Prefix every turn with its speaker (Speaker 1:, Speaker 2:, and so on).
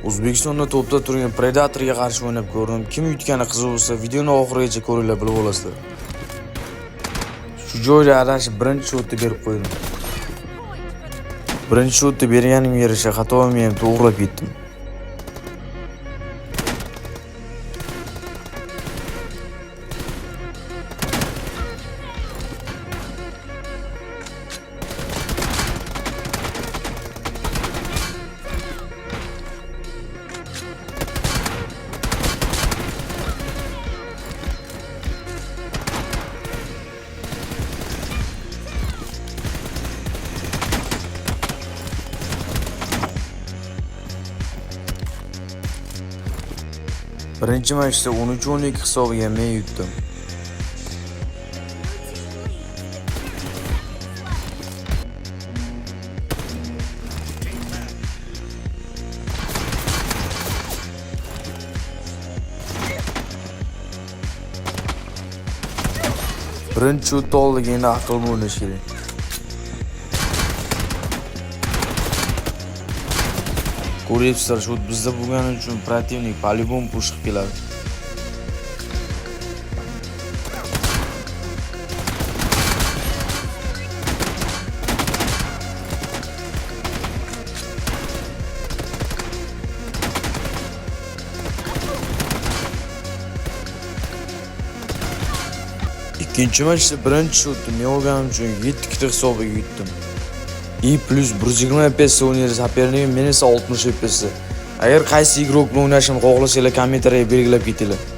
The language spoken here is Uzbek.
Speaker 1: O'zbekistonda to'pda turgan Predatorga qarshi o'ynab ko'rdim. Kim yutgani qiziq bo'lsa, videoni oxirigacha ko'ringlar, bilib olasizlar. Shu joyda adashib birinchi shotni berib qo'ydim. Birinchi shotni berganimga yarasha xatomni ham to'g'rilab ketdim. Birinchi matchda 13-12 hisobiga men yutdim. Birinchi shotni oldik, endi aql o'ynash kerak. Ko'ryapsizlar, shu bizda bo'lgani uchun protivnik po-любому push qilib keladi. Ikkinchi matchda birinchi shotni men olganim uchun 7-2 hisobiga yutdim. plus 120 FPS o'ynaydi sopernik, men esa 60 FPS. Agar qaysi igrok bilan o'ynashimni xohlasanglar kommentariyga belgilab ketinglar.